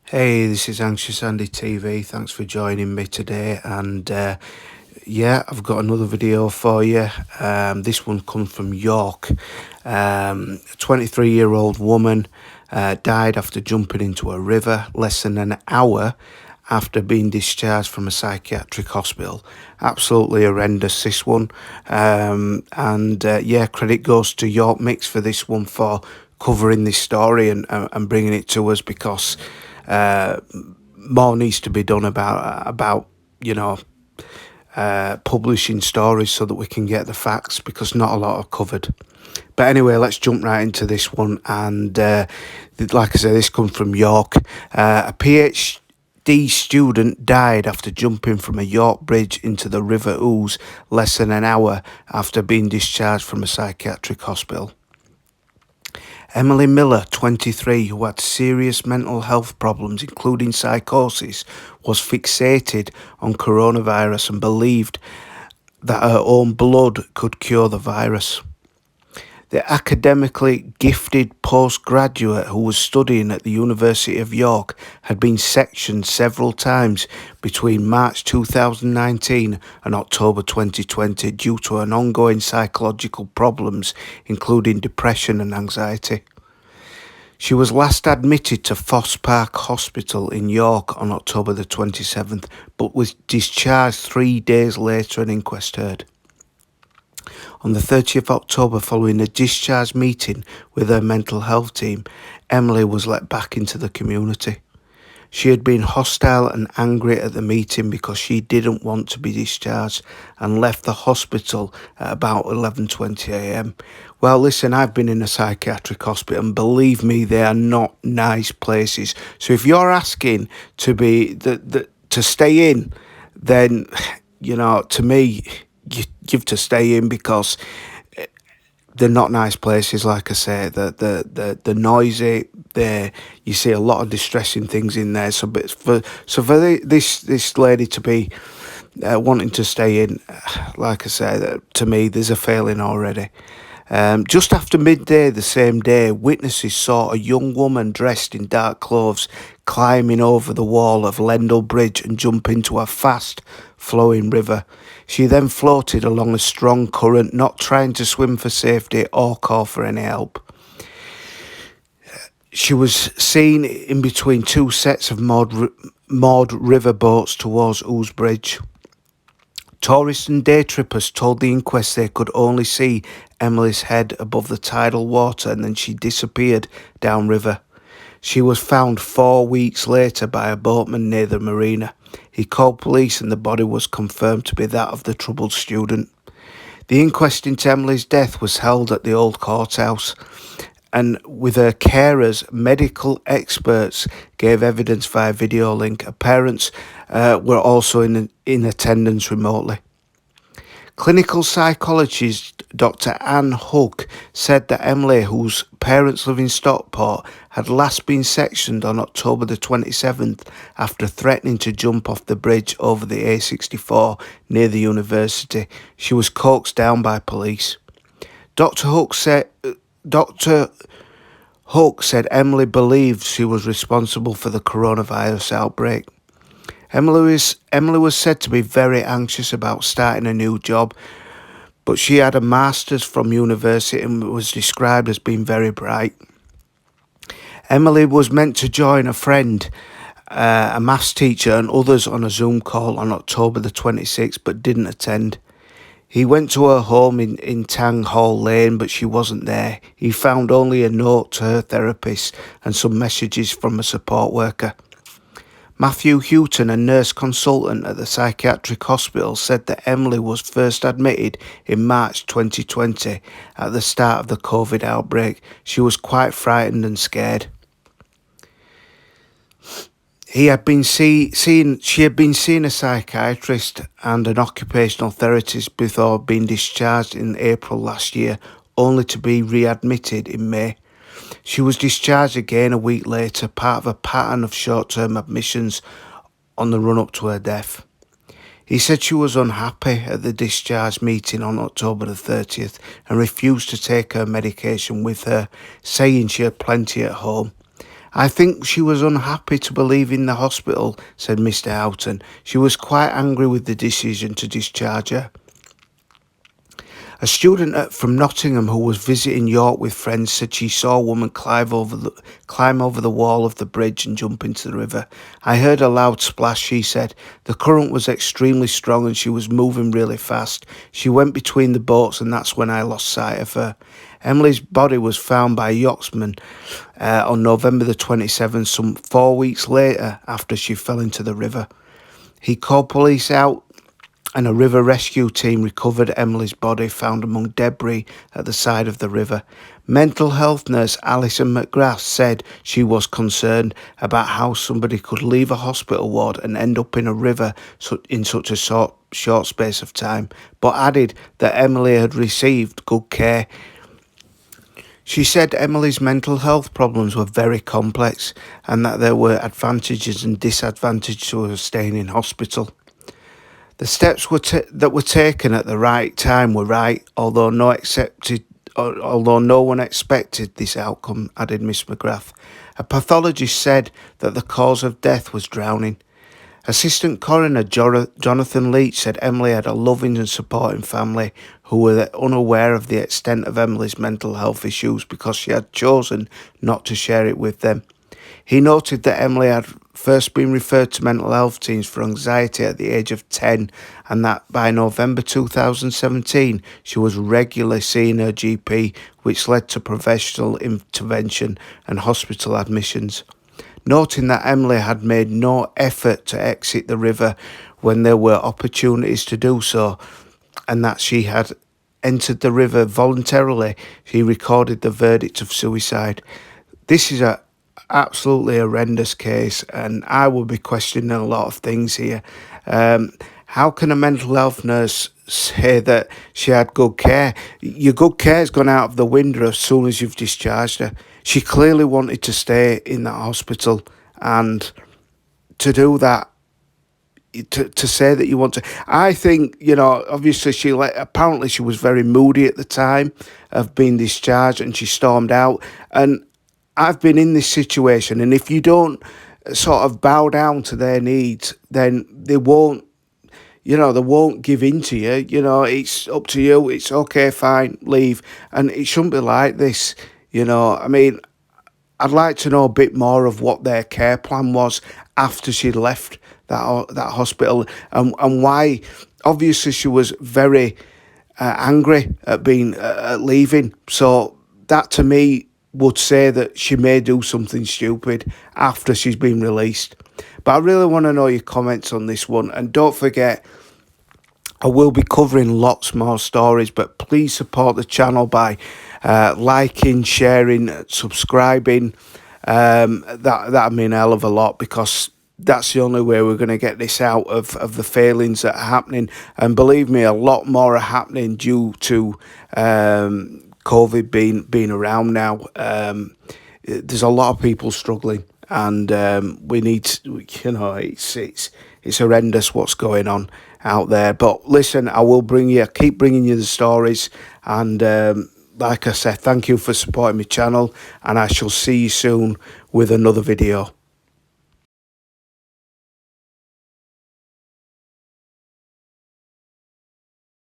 Hey, this is Anxious Andy TV. Thanks for joining me today. And yeah, I've got another video for you. This one comes from York. A 23-year-old woman died after jumping into a river less than an hour after being discharged from a psychiatric hospital. Absolutely horrendous, this one. Yeah, credit goes to York Mix for this one, for covering this story and bringing it to us, because more needs to be done about publishing stories so that we can get the facts, because not a lot are covered. But anyway, let's jump right into this one. And like I say, this comes from York. A PhD student died after jumping from a York bridge into the River Ouse less than an hour after being discharged from a psychiatric hospital. Emily Miller, 23, who had serious mental health problems, including psychosis, was fixated on coronavirus and believed that her own blood could cure the virus. The academically gifted postgraduate, who was studying at the University of York, had been sectioned several times between March 2019 and October 2020 due to an ongoing psychological problems, including depression and anxiety. She was last admitted to Foss Park Hospital in York on October the 27th, but was discharged 3 days later, an inquest heard. On the 30th of October, following a discharge meeting with her mental health team, Emily was let back into the community. She had been hostile and angry at the meeting because she didn't want to be discharged and left the hospital at about 11:20 a.m. Well, listen, I've been in a psychiatric hospital, and believe me, they are not nice places. So if you're asking to stay in, then, to me, you've to stay in, because they're not nice places. Like I say, the noisy. You see a lot of distressing things in there. So for this lady to be wanting to stay in, like I say, to me, there's a failing already. Just after midday the same day, witnesses saw a young woman dressed in dark clothes climbing over the wall of Lendal Bridge and jump into a fast-flowing river. She then floated along a strong current, not trying to swim for safety or call for any help. She was seen in between two sets of moored river boats towards Ouse Bridge. Tourists and day trippers told the inquest they could only see Emily's head above the tidal water, and then she disappeared downriver. She was found 4 weeks later by a boatman near the marina. He called police and the body was confirmed to be that of the troubled student. The inquest into Emily's death was held at the old courthouse, and with her carers, medical experts gave evidence via video link. Her parents were also in attendance remotely. Clinical psychologist Dr. Anne Hook said that Emily, whose parents live in Stockport, had last been sectioned on October the 27th after threatening to jump off the bridge over the A64 near the university. She was coaxed down by police. Dr. Hook said Emily believed she was responsible for the coronavirus outbreak. Emily was said to be very anxious about starting a new job, but she had a master's from university and was described as being very bright. Emily was meant to join a friend, a maths teacher, and others on a Zoom call on October the 26th, but didn't attend. He went to her home in Tang Hall Lane, but she wasn't there. He found only a note to her therapist and some messages from a support worker. Matthew Houghton, a nurse consultant at the psychiatric hospital, said that Emily was first admitted in March 2020 at the start of the COVID outbreak. She was quite frightened and scared. She had been seeing a psychiatrist and an occupational therapist before being discharged in April last year, only to be readmitted in May. She was discharged again a week later, part of a pattern of short-term admissions on the run-up to her death. He said she was unhappy at the discharge meeting on October the 30th and refused to take her medication with her, saying she had plenty at home. I think she was unhappy to be leaving the hospital, said Mr. Houghton. She was quite angry with the decision to discharge her. A student from Nottingham who was visiting York with friends said she saw a woman climb over the wall of the bridge and jump into the river. I heard a loud splash, she said. The current was extremely strong and she was moving really fast. She went between the boats and that's when I lost sight of her. Emily's body was found by a yachtsman on November the 27th, some 4 weeks later after she fell into the river. He called police out and a river rescue team recovered Emily's body found among debris at the side of the river. Mental health nurse Alison McGrath said she was concerned about how somebody could leave a hospital ward and end up in a river in such a short space of time, but added that Emily had received good care. She said Emily's mental health problems were very complex and that there were advantages and disadvantages to her staying in hospital. The steps that were taken at the right time were right, although no one expected this outcome, added Miss McGrath. A pathologist said that the cause of death was drowning. Assistant Coroner Jonathan Leach said Emily had a loving and supporting family who were unaware of the extent of Emily's mental health issues because she had chosen not to share it with them. He noted that Emily had first been referred to mental health teams for anxiety at the age of 10 and that by November 2017 she was regularly seeing her GP, which led to professional intervention and hospital admissions. Noting that Emily had made no effort to exit the river when there were opportunities to do so and that she had entered the river voluntarily, he recorded the verdict of suicide. This is a absolutely horrendous case and I will be questioning a lot of things here. How can a mental health nurse say that she had good care? Your good care has gone out of the window as soon as you've discharged her. She clearly wanted to stay in that hospital, and to do that, to say that you want to, I think, obviously apparently she was very moody at the time of being discharged and she stormed out, and I've been in this situation, and if you don't sort of bow down to their needs, then they won't give in to you. It's up to you. It's okay, fine, leave. And it shouldn't be like this. I mean, I'd like to know a bit more of what their care plan was after she left that hospital and why. Obviously, she was very angry at leaving. So that to me would say that she may do something stupid after she's been released. But I really want to know your comments on this one. And don't forget, I will be covering lots more stories, but please support the channel by liking, sharing, subscribing. That'd mean a hell of a lot, because that's the only way we're going to get this out of the failings that are happening. And believe me, a lot more are happening due to COVID being around now. There's a lot of people struggling, and we need to, it's horrendous what's going on out there. But listen, I will keep bringing you the stories, and like I said, thank you for supporting my channel, and I shall see you soon with another video.